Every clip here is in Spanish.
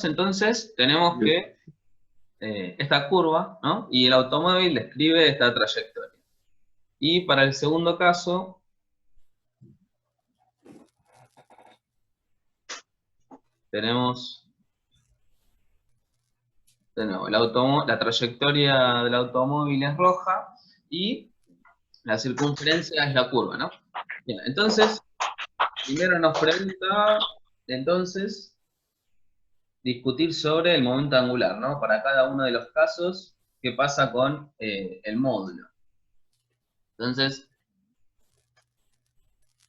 entonces tenemos que esta curva, ¿no? Y el automóvil describe esta trayectoria. Y para el segundo caso, tenemos de nuevo la trayectoria del automóvil es roja y la circunferencia es la curva, ¿no? Bien, entonces, primero nos pregunta, entonces, discutir sobre el momento angular, ¿no? Para cada uno de los casos, ¿qué pasa con el módulo? Entonces,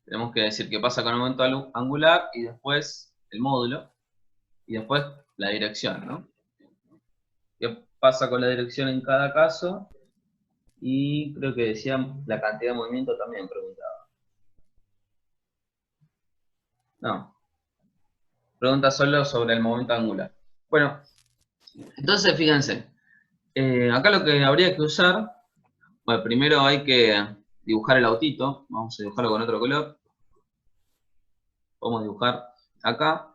tenemos que decir qué pasa con el momento angular y después el módulo y después la dirección, ¿no? ¿Qué pasa con la dirección en cada caso? Y creo que decían la cantidad de movimiento también preguntaba. No, pregunta solo sobre el momento angular. Bueno, entonces fíjense, acá lo que habría que usar, bueno, primero hay que dibujar el autito, vamos a dibujarlo con otro color. Podemos dibujar acá.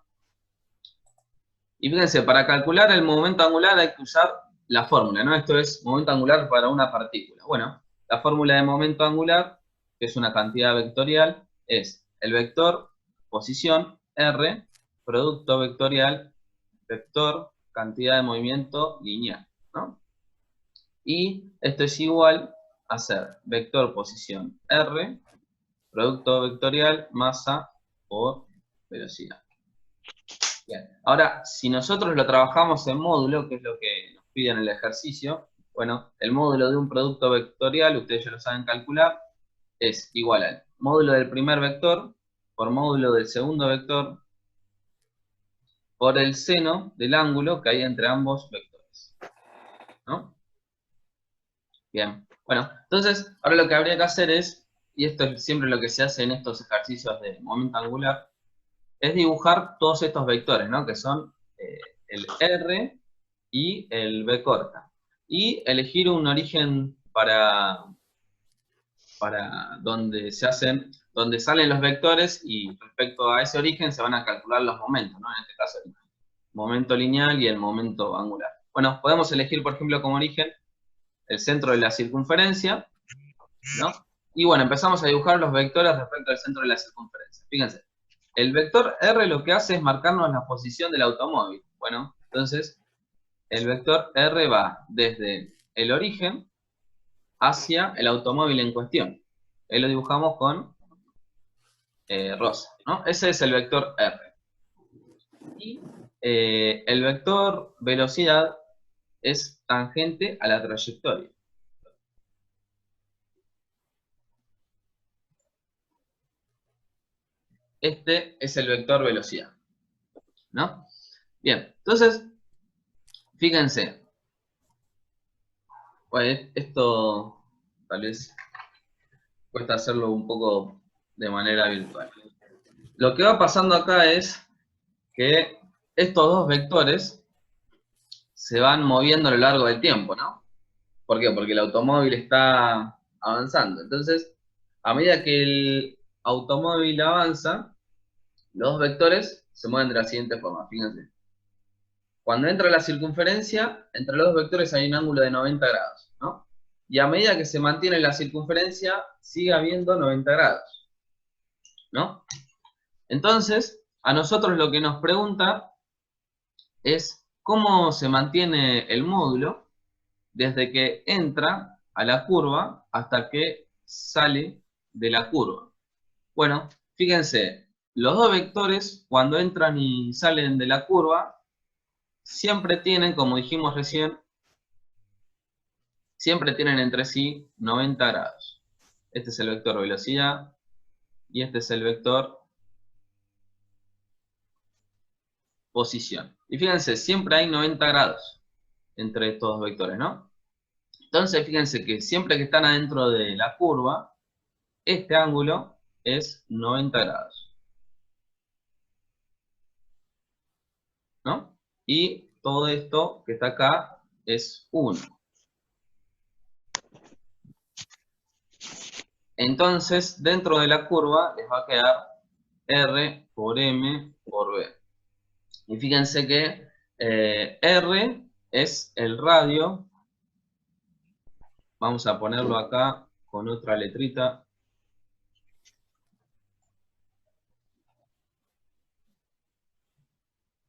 Y fíjense, para calcular el momento angular hay que usar la fórmula, ¿no? Esto es momento angular para una partícula. Bueno, la fórmula de momento angular, que es una cantidad vectorial, es el vector posición R, producto vectorial, vector, cantidad de movimiento lineal, ¿no? Y esto es igual a ser vector posición R, producto vectorial, masa por velocidad. Bien. Ahora, si nosotros lo trabajamos en módulo, que es lo que nos pide en el ejercicio, bueno, el módulo de un producto vectorial, ustedes ya lo saben calcular, es igual al módulo del primer vector por módulo del segundo vector por el seno del ángulo que hay entre ambos vectores, ¿no? Bien, bueno, entonces, ahora lo que habría que hacer es, y esto es siempre lo que se hace en estos ejercicios de momento angular, es dibujar todos estos vectores, ¿no? Que son el R y el B corta. Y elegir un origen para donde salen los vectores y respecto a ese origen se van a calcular los momentos, ¿no? En este caso el momento lineal y el momento angular. Bueno, podemos elegir, por ejemplo, como origen el centro de la circunferencia, ¿no? Y bueno, empezamos a dibujar los vectores respecto al centro de la circunferencia. Fíjense, el vector R lo que hace es marcarnos la posición del automóvil. Bueno, entonces el vector R va desde el origen hacia el automóvil en cuestión. Ahí lo dibujamos con rosa, ¿no? Ese es el vector R. Y el vector velocidad es tangente a la trayectoria. Este es el vector velocidad, ¿no? Bien, entonces, fíjense, bueno, esto tal vez cuesta hacerlo un poco de manera virtual. Lo que va pasando acá es que estos dos vectores se van moviendo a lo largo del tiempo, ¿no? ¿Por qué? Porque el automóvil está avanzando. Entonces, a medida que el automóvil avanza, los dos vectores se mueven de la siguiente forma, fíjense. Cuando entra la circunferencia, entre los dos vectores hay un ángulo de 90 grados, ¿no? Y a medida que se mantiene la circunferencia, sigue habiendo 90 grados, ¿no? Entonces, a nosotros lo que nos pregunta es cómo se mantiene el módulo desde que entra a la curva hasta que sale de la curva. Bueno, fíjense, los dos vectores cuando entran y salen de la curva siempre tienen, como dijimos recién, siempre tienen entre sí 90 grados. Este es el vector velocidad y este es el vector posición. Y fíjense, siempre hay 90 grados entre estos dos vectores, ¿no? Entonces, fíjense que siempre que están adentro de la curva, este ángulo es 90 grados, ¿no? Y todo esto que está acá es 1. Entonces, dentro de la curva les va a quedar R por M por B. Y fíjense que R es el radio. Vamos a ponerlo acá con otra letrita.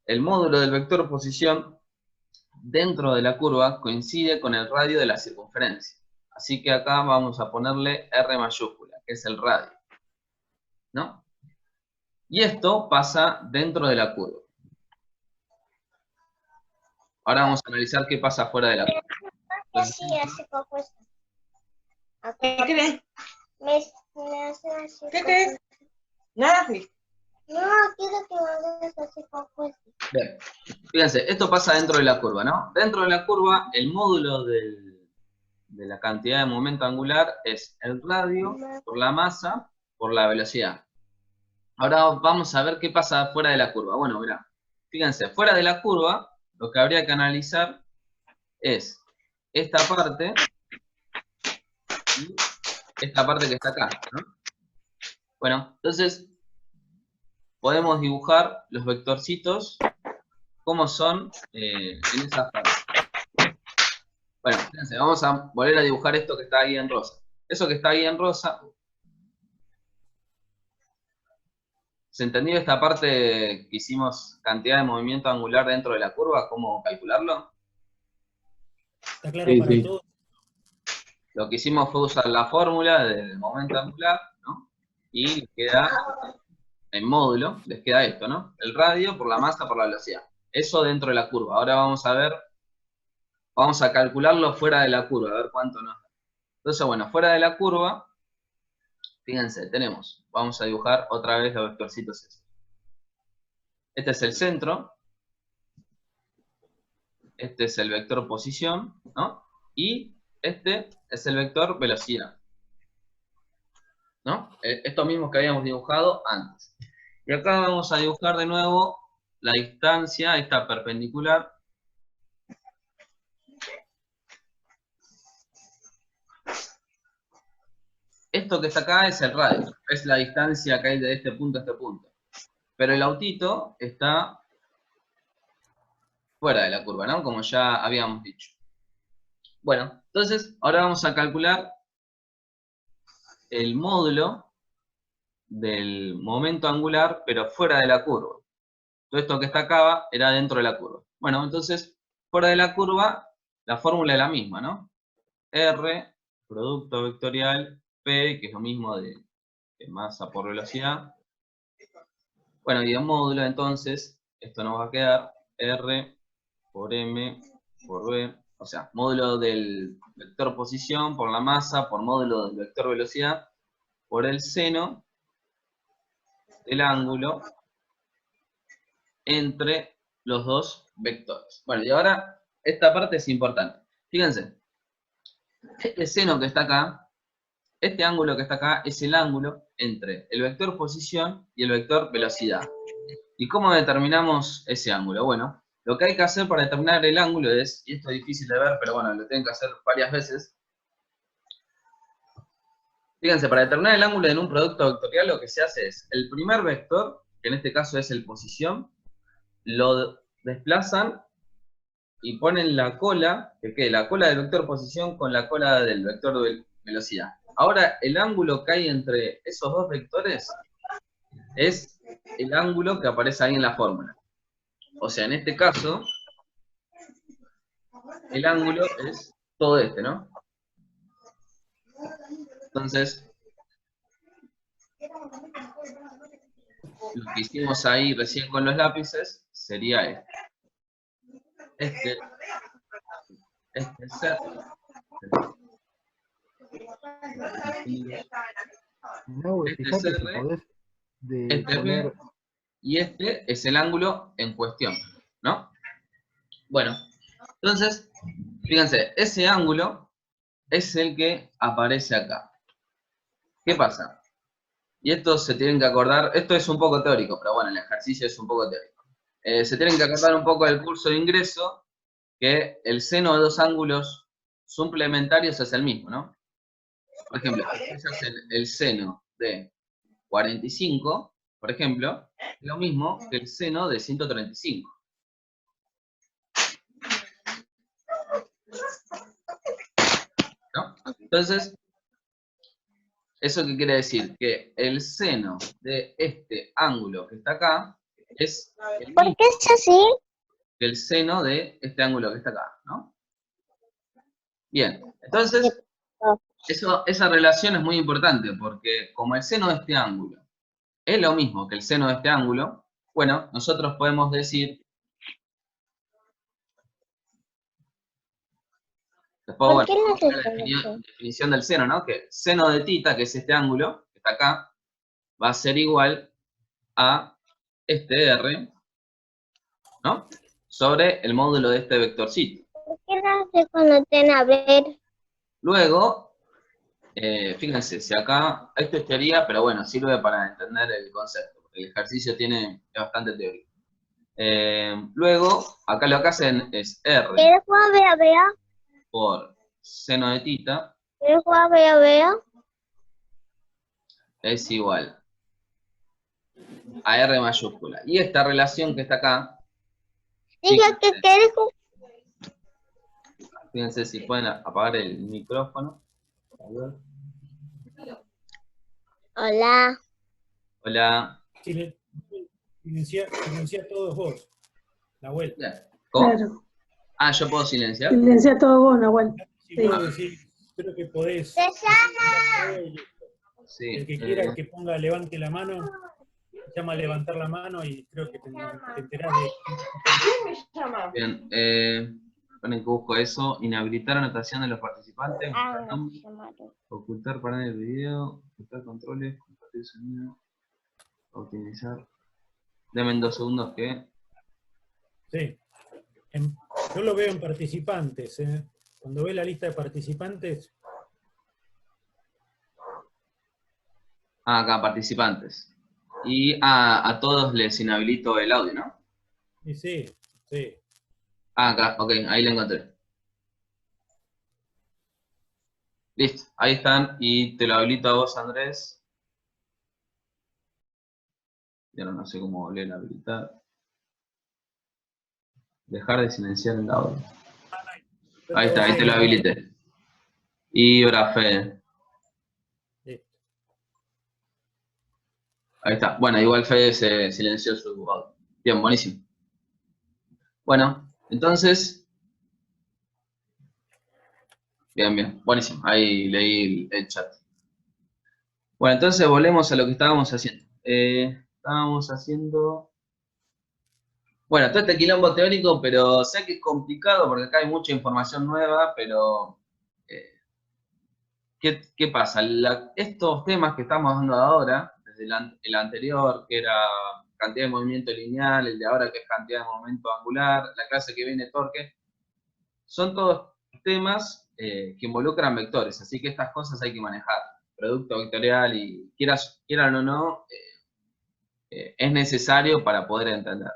El módulo del vector posición dentro de la curva coincide con el radio de la circunferencia. Así que acá vamos a ponerle R mayúscula, que es el radio, ¿no? Y esto pasa dentro de la curva. Ahora vamos a analizar qué pasa fuera de la curva. Entonces, ¿Qué querés? ¿Qué ¿Qué querés? Nada, Feliz. No, quiero que me hagas así con fuerza. bien, fíjense, esto pasa dentro de la curva, ¿no? Dentro de la curva, el módulo de la cantidad de momento angular es el radio por la masa por la velocidad. Ahora vamos a ver qué pasa fuera de la curva. Bueno, mirá, fíjense, fuera de la curva, lo que habría que analizar es esta parte y esta parte que está acá, ¿no? Bueno, entonces podemos dibujar los vectorcitos como son en esas partes. Bueno, fíjense, vamos a volver a dibujar esto que está ahí en rosa. Eso que está ahí en rosa, ¿se entendió esta parte que hicimos cantidad de movimiento angular dentro de la curva? ¿Cómo calcularlo? Está claro para todos. Lo que hicimos fue usar la fórmula del momento angular, ¿no? Y les queda, en módulo, les queda esto, ¿no? El radio por la masa por la velocidad. Eso dentro de la curva. Ahora vamos a ver, vamos a calcularlo fuera de la curva, a ver cuánto nos da. Entonces, bueno, fuera de la curva, fíjense, tenemos, vamos a dibujar otra vez los vectorcitos esos. Este es el centro, este es el vector posición, ¿no? Y este es el vector velocidad, ¿no? Esto mismo que habíamos dibujado antes. Y acá vamos a dibujar de nuevo la distancia, esta perpendicular. Esto que está acá es el radio, es la distancia que hay de este punto a este punto. Pero el autito está fuera de la curva, ¿no? Como ya habíamos dicho. Bueno, entonces ahora vamos a calcular el módulo del momento angular, pero fuera de la curva. Todo esto que está acá era dentro de la curva. Bueno, entonces, fuera de la curva, la fórmula es la misma, ¿no? R, producto vectorial, P, que es lo mismo de masa por velocidad. Bueno, y de módulo, entonces, esto nos va a quedar R por M por V. O sea, módulo del vector posición por la masa por módulo del vector velocidad por el seno del ángulo entre los dos vectores. Bueno, y ahora esta parte es importante. Fíjense, este seno que está acá, este ángulo que está acá, es el ángulo entre el vector posición y el vector velocidad. ¿Y cómo determinamos ese ángulo? Bueno, lo que hay que hacer para determinar el ángulo es, y esto es difícil de ver, pero bueno, lo tienen que hacer varias veces. Fíjense, para determinar el ángulo en un producto vectorial lo que se hace es, el primer vector, que en este caso es el posición, lo desplazan y ponen la cola, que quede la cola del vector posición con la cola del vector de velocidad. Ahora, el ángulo que hay entre esos dos vectores es el ángulo que aparece ahí en la fórmula. O sea, en este caso, el ángulo es todo este, ¿no? Entonces, lo que hicimos ahí recién con los lápices sería este. Este ser. No, Este fíjate es si R, podés este es B, y este es el ángulo en cuestión, ¿no? Bueno, entonces, fíjense, ese ángulo es el que aparece acá. ¿Qué pasa? Y esto se tienen que acordar, esto es un poco teórico, pero bueno, el ejercicio es un poco teórico. Se tienen que acordar un poco del curso de ingreso, que el seno de dos ángulos suplementarios es el mismo, ¿no? Por ejemplo, el seno de 45, por ejemplo, es lo mismo que el seno de 135. Entonces, ¿eso qué quiere decir? Que el seno de este ángulo que está acá es el ¿Por mismo qué es así? que el seno de este ángulo que está acá, ¿no? Bien, entonces, esa relación es muy importante porque como el seno de este ángulo es lo mismo que el seno de este ángulo, bueno, nosotros podemos decir, después, ¿Por bueno, qué no vamos se a ver la sabe? definición del seno, ¿no? Que seno de tita, que es este ángulo, que está acá, va a ser igual a este R, ¿no? Sobre el módulo de este vectorcito. ¿Por qué no se conocen a ver? Luego, fíjense, si acá, esto es teoría, pero bueno, sirve para entender el concepto, porque el ejercicio es bastante teórico. Luego, acá lo que hacen es R ¿Quieres jugar a vea? por seno de tita ¿Quieres jugar a vea? es igual a R mayúscula. Y esta relación que está acá, Diga que quieres jugar. fíjense si pueden apagar el micrófono. A ver. Hola. Hola. Silencia todos vos, Nahuel. Bien. ¿Cómo? Claro. Ah, ¿yo puedo silenciar? Silencia todo vos, Nahuel. Si Sí. vos decís, creo que podés. ¡Te llama! Sí. El que quiera que ponga, levante la mano, se llama levantar la mano y creo que te enterás de. ¿Quién me llama? Bien. Ponen que busco eso. Inhabilitar anotación de los participantes. Ah, no, llamaron. Ocultar paneles de video. Ocultar controles. Compartir sonido. Optimizar. Denme 2 segundos que... Sí. Yo lo veo en participantes. Cuando ve la lista de participantes, Ah, acá, participantes. Y a todos les inhabilito el audio, ¿no? y sí, sí. Ah, acá, ok, ahí lo encontré. Listo, ahí están. Y te lo habilito a vos, Andrés. Y ahora no sé cómo volver a habilitar. Dejar de silenciar el audio. Ahí está, ahí te lo habilité. Y ahora Fede. Listo. Ahí está. Bueno, igual Fede se silenció su audio. Bien, buenísimo. Bueno, entonces... Bien, bien, buenísimo. Ahí leí el chat. Bueno, entonces volvemos a lo que estábamos haciendo. Estábamos haciendo... Bueno, todo este quilombo teórico, pero sé que es complicado porque acá hay mucha información nueva, pero... ¿qué pasa? Estos temas que estamos dando ahora, desde el anterior, que era cantidad de movimiento lineal, el de ahora que es cantidad de momento angular, la clase que viene torque, son todos temas que involucran vectores, así que estas cosas hay que manejar. Producto vectorial y quieran o no, es necesario para poder entender.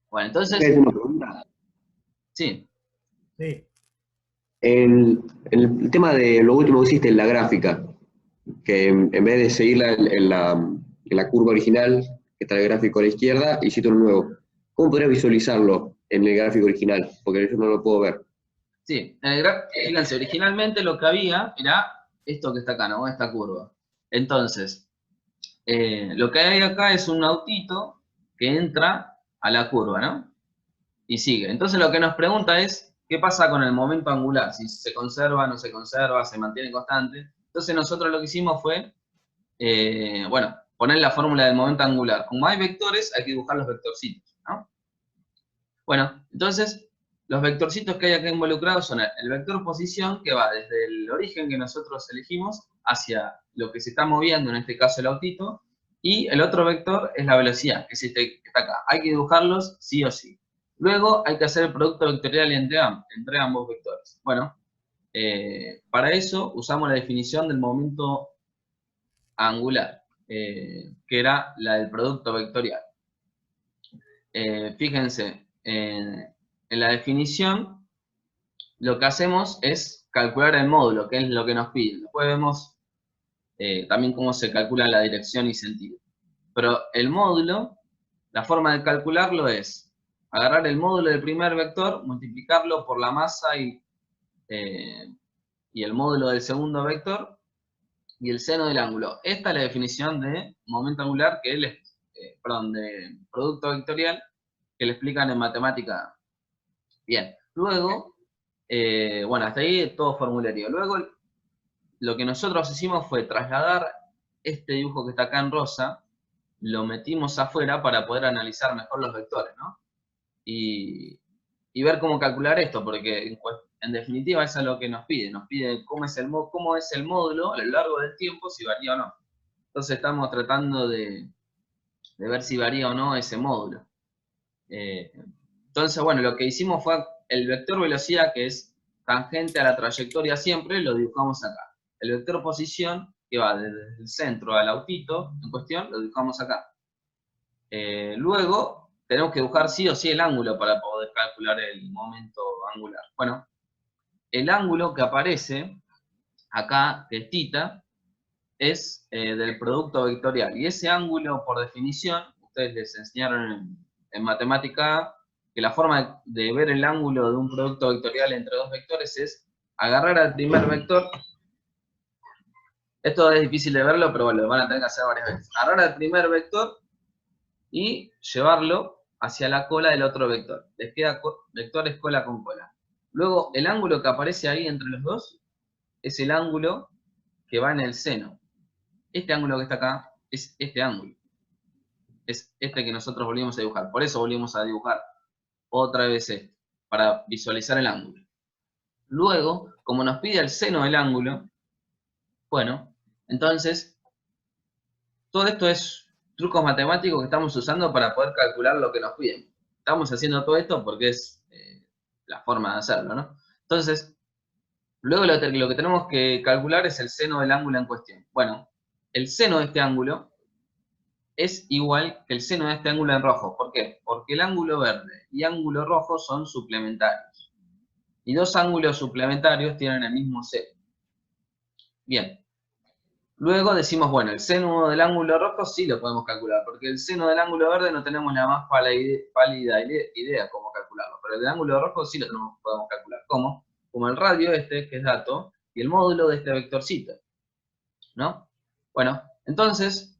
Bueno, entonces, ¿Puedo hacer una pregunta? sí, Sí. El tema de lo último que hiciste en la gráfica, que en vez de seguirla en la curva original, que está el gráfico a la izquierda, hiciste uno nuevo. ¿Cómo podrías visualizarlo en el gráfico original? Porque yo no lo puedo ver. sí, fíjense, originalmente lo que había era esto que está acá, ¿no? Esta curva. Entonces, lo que hay acá es un autito que entra a la curva, ¿no? Y sigue. Entonces lo que nos pregunta es, ¿qué pasa con el momento angular? Si se conserva, no se conserva, se mantiene constante. Entonces nosotros lo que hicimos fue, bueno, poner la fórmula del momento angular. Como hay vectores, hay que dibujar los vectorcitos, ¿no? Bueno, entonces, los vectorcitos que hay acá involucrados son el vector posición, que va desde el origen que nosotros elegimos hacia lo que se está moviendo, en este caso el autito, y el otro vector es la velocidad, que es este que está acá. Hay que dibujarlos sí o sí. Luego hay que hacer el producto vectorial entre ambos vectores. Bueno, para eso usamos la definición del momento angular, que era la del producto vectorial. Fíjense, en la definición lo que hacemos es calcular el módulo, que es lo que nos piden. Después vemos también cómo se calcula la dirección y sentido. Pero el módulo, la forma de calcularlo es agarrar el módulo del primer vector, multiplicarlo por la masa y y el módulo del segundo vector, y el seno del ángulo. Esta es la definición de momento angular, perdón, de producto vectorial, que le explican en matemática. Bien, luego, bueno, hasta ahí todo formulario. Luego, lo que nosotros hicimos fue trasladar este dibujo que está acá en rosa, lo metimos afuera para poder analizar mejor los vectores, ¿no? Y ver cómo calcular esto, porque en definitiva eso es lo que nos pide cómo es el módulo a lo largo del tiempo, si varía o no. Entonces estamos tratando de ver si varía o no ese módulo. Entonces, bueno, lo que hicimos fue el vector velocidad, que es tangente a la trayectoria siempre, lo dibujamos acá. El vector posición, que va desde el centro al autito en cuestión, lo dibujamos acá. Luego, tenemos que dibujar sí o sí el ángulo para poder calcular el momento angular. Bueno, el ángulo que aparece acá, que es θ, es del producto vectorial. Y ese ángulo, por definición, ustedes les enseñaron en matemática que la forma de ver el ángulo de un producto vectorial entre dos vectores es agarrar al primer vector. Esto es difícil de verlo, pero bueno, lo van a tener que hacer varias veces. Agarrar al primer vector y llevarlo hacia la cola del otro vector. Les queda vectores cola con cola. Luego, el ángulo que aparece ahí entre los dos es el ángulo que va en el seno. Este ángulo que está acá es este ángulo. Es este que nosotros volvimos a dibujar. Por eso volvimos a dibujar otra vez este, para visualizar el ángulo. Luego, como nos pide el seno del ángulo, bueno, entonces, todo esto es trucos matemáticos que estamos usando para poder calcular lo que nos piden. Estamos haciendo todo esto porque es la forma de hacerlo, ¿no? Entonces, luego lo que tenemos que calcular es el seno del ángulo en cuestión. Bueno, el seno de este ángulo es igual que el seno de este ángulo en rojo. ¿Por qué? Porque el ángulo verde y ángulo rojo son suplementarios. Y dos ángulos suplementarios tienen el mismo seno. Bien. Luego decimos, bueno, el seno del ángulo rojo sí lo podemos calcular, porque el seno del ángulo verde no tenemos la más pálida idea cómo calcularlo, pero el del ángulo rojo sí lo podemos calcular. ¿Cómo? Como el radio este, que es dato, y el módulo de este vectorcito, ¿no? Bueno, entonces,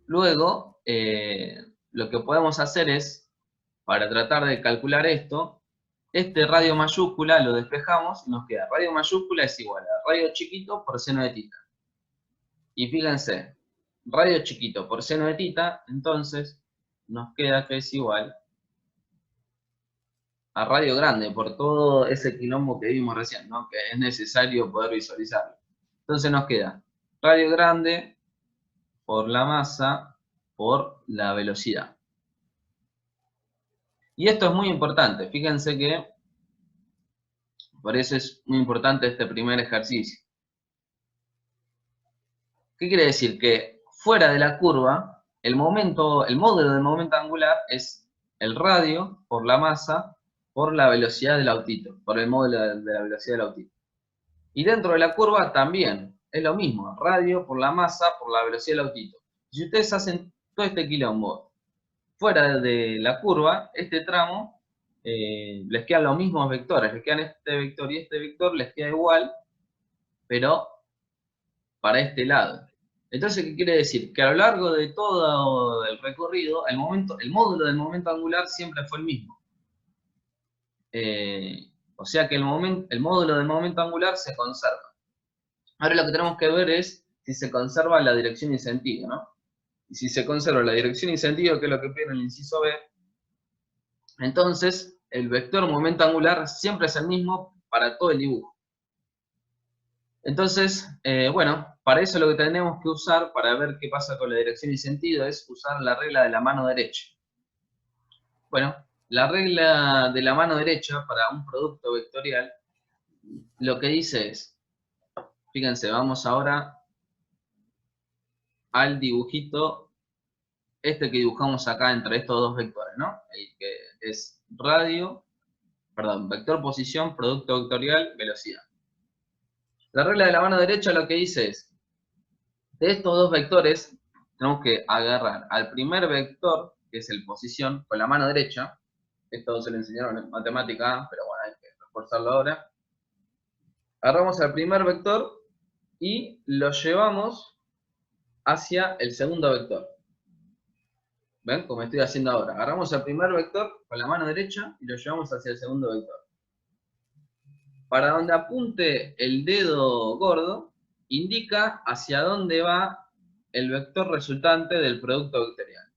luego, lo que podemos hacer es, para tratar de calcular esto, este radio mayúscula lo despejamos y nos queda radio mayúscula es igual a radio chiquito por seno de θ. Y fíjense, radio chiquito por seno de θ, entonces nos queda que es igual a radio grande, por todo ese quilombo que vimos recién, ¿no? Que es necesario poder visualizarlo. Entonces nos queda radio grande por la masa por la velocidad. Y esto es muy importante, fíjense que por eso es muy importante este primer ejercicio. ¿Qué quiere decir? Que fuera de la curva, el módulo del momento angular es el radio por la masa por la velocidad del autito, por el módulo de la velocidad del autito. Y dentro de la curva también es lo mismo, radio por la masa por la velocidad del autito. Si ustedes hacen todo este quilombo fuera de la curva, este tramo, les quedan los mismos vectores, les quedan este vector y este vector, les queda igual, pero para este lado. Entonces, ¿qué quiere decir? Que a lo largo de todo el recorrido, el módulo del momento angular siempre fue el mismo. O sea que el módulo del momento angular se conserva. Ahora lo que tenemos que ver es si se conserva la dirección y sentido, ¿no? Y si se conserva la dirección y sentido, que es lo que pide en el inciso B, entonces el vector momento angular siempre es el mismo para todo el dibujo. Entonces, bueno, para eso lo que tenemos que usar, para ver qué pasa con la dirección y sentido, es usar la regla de la mano derecha. Bueno, la regla de la mano derecha para un producto vectorial, lo que dice es, fíjense, vamos ahora al dibujito, este que dibujamos acá entre estos dos vectores, ¿no? El que es vector posición, producto vectorial, velocidad. La regla de la mano derecha lo que dice es, de estos dos vectores, tenemos que agarrar al primer vector, que es el posición, con la mano derecha. Esto se lo enseñaron en matemática, pero bueno, hay que reforzarlo ahora. agarramos al primer vector y lo llevamos hacia el segundo vector. ¿Ven? Como estoy haciendo ahora. Agarramos el primer vector con la mano derecha y lo llevamos hacia el segundo vector. Para donde apunte el dedo gordo, indica hacia dónde va el vector resultante del producto vectorial.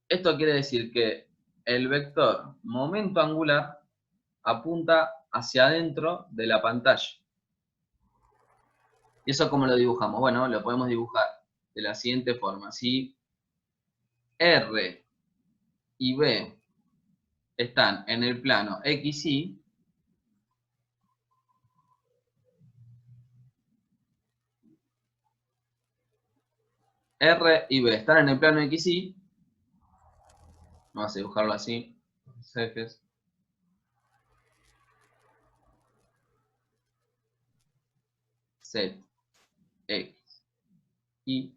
Esto quiere decir que el vector momento angular apunta hacia adentro de la pantalla. ¿Y eso cómo lo dibujamos? Bueno, lo podemos dibujar de la siguiente forma. Si R y B están en el plano X, Y, R y B están en el plano X, Y, vamos a dibujarlo así, los ejes. Z, X, Y.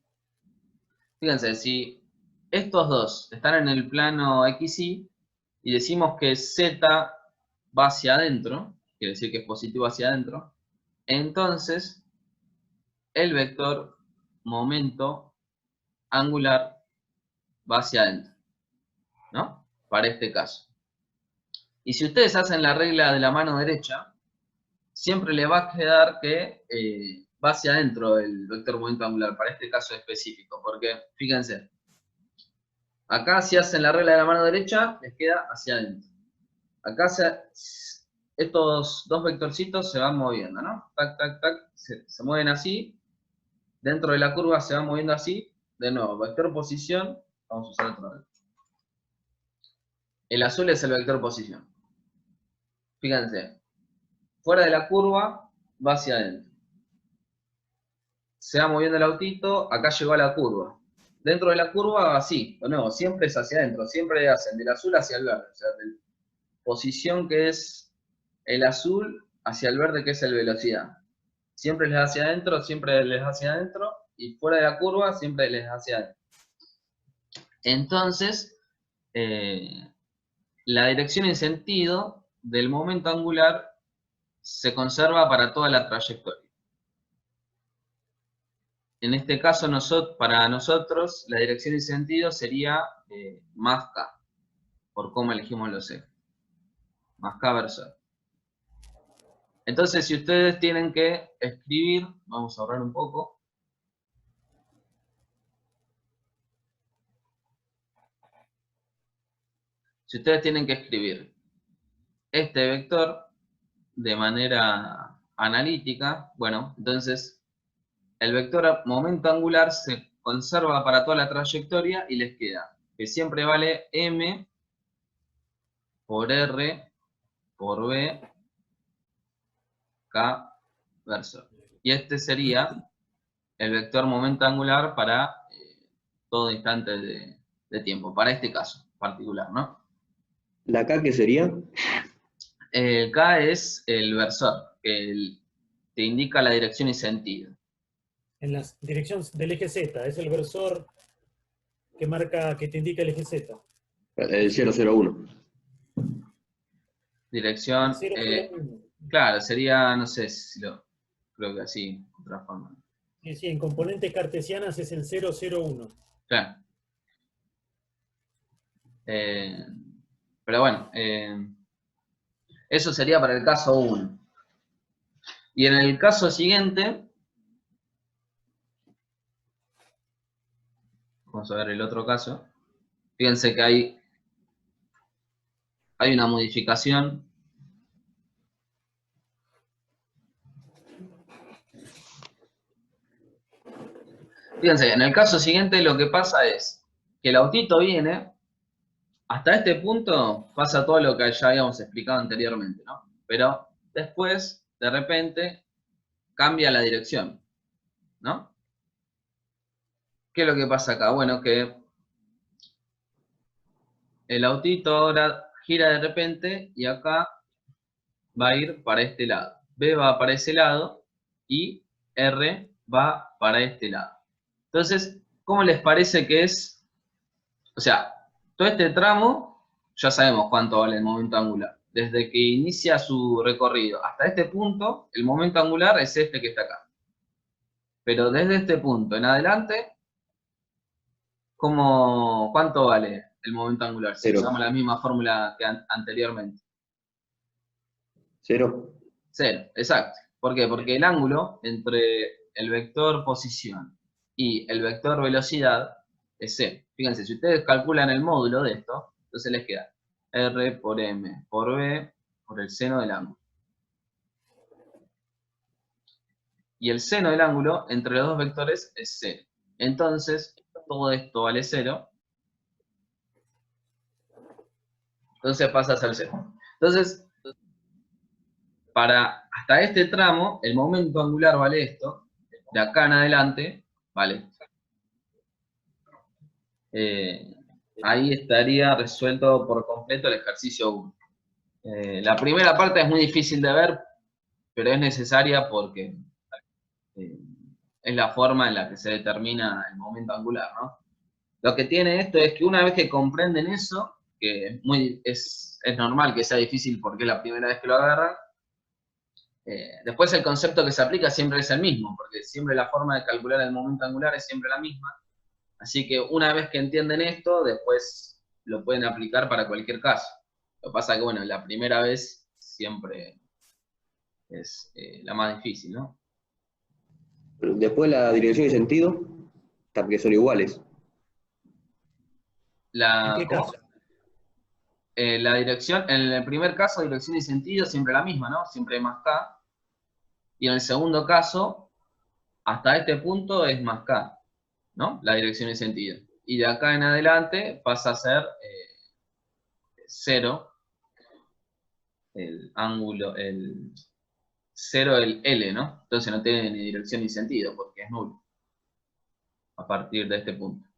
Fíjense, si estos dos están en el plano XY y decimos que Z va hacia adentro, quiere decir que es positivo hacia adentro, entonces el vector momento angular va hacia adentro, ¿no? Para este caso. Y si ustedes hacen la regla de la mano derecha, siempre le va a quedar que va hacia adentro el vector momento angular, para este caso específico, porque fíjense, acá si hacen la regla de la mano derecha, les queda hacia adentro. Acá estos dos vectorcitos se van moviendo, ¿no? Tac, tac, tac, se mueven así. Dentro de la curva se van moviendo así. De nuevo, vector posición, vamos a usar otro vez. El azul es el vector posición. Fíjense, fuera de la curva va hacia adentro. Se va moviendo el autito, acá llegó a la curva. Dentro de la curva, así, de nuevo, siempre es hacia adentro, siempre hacen del azul hacia el verde, o sea, de posición que es el azul hacia el verde que es el velocidad. Siempre les da hacia adentro, siempre les da hacia adentro, y fuera de la curva siempre les da hacia adentro. Entonces, la dirección y sentido del momento angular se conserva para toda la trayectoria. En este caso, para nosotros, la dirección y sentido sería más K, por cómo elegimos los ejes. Más K versor. Entonces, si ustedes tienen que escribir, vamos a ahorrar un poco. Si ustedes tienen que escribir este vector de manera analítica, bueno, entonces el vector momento angular se conserva para toda la trayectoria y les queda que siempre vale m por r por b k versor. Y este sería el vector momento angular para todo instante de tiempo, para este caso particular, ¿no? ¿La K qué sería? El K es el versor, que te indica la dirección y sentido. En la dirección del eje Z, es el versor que marca, que te indica el eje Z. El 001. Dirección, El 001. claro, sería, no sé si creo que así, de otra forma. Sí, en componentes cartesianas es el 001. Claro. Pero bueno, eso sería para el caso 1. Y en el caso siguiente, vamos a ver el otro caso. Fíjense que hay una modificación. Fíjense, en el caso siguiente lo que pasa es que el autito viene, hasta este punto pasa todo lo que ya habíamos explicado anteriormente, ¿no? Pero después, de repente, cambia la dirección, ¿no? ¿Qué es lo que pasa acá? Bueno, que el autito ahora gira de repente y acá va a ir para este lado. B va para ese lado y R va para este lado. Entonces, ¿cómo les parece que es? O sea, todo este tramo ya sabemos cuánto vale el momento angular. Desde que inicia su recorrido hasta este punto, el momento angular es este que está acá. Pero desde este punto en adelante, ¿cuánto vale el momento angular? Si 0. usamos la misma fórmula que anteriormente. 0. 0, exacto. ¿Por qué? Porque el ángulo entre el vector posición y el vector velocidad es 0. Fíjense, si ustedes calculan el módulo de esto, entonces les queda R por M por B por el seno del ángulo. Y el seno del ángulo entre los dos vectores es 0. Entonces, todo esto vale 0. Entonces pasa a ser 0. Entonces, hasta este tramo, el momento angular vale esto. De acá en adelante, vale. Ahí estaría resuelto por completo el ejercicio 1. La primera parte es muy difícil de ver, pero es necesaria porque es la forma en la que se determina el momento angular, ¿no? Lo que tiene esto es que una vez que comprenden eso, que es normal que sea difícil porque es la primera vez que lo agarran, después el concepto que se aplica siempre es el mismo, porque siempre la forma de calcular el momento angular es siempre la misma. Así que una vez que entienden esto, después lo pueden aplicar para cualquier caso. Lo que pasa es que, bueno, la primera vez siempre es la más difícil, ¿no? Después la dirección y sentido, porque son iguales. ¿En qué ¿Cómo? caso? La dirección, en el primer caso, dirección y sentido, siempre la misma, ¿no? Siempre más K. Y en el segundo caso, hasta este punto es más K, ¿no? La dirección y sentido. Y de acá en adelante pasa a ser 0, el ángulo, el 0 el L, ¿no? Entonces no tiene ni dirección ni sentido, porque es nulo. A partir de este punto.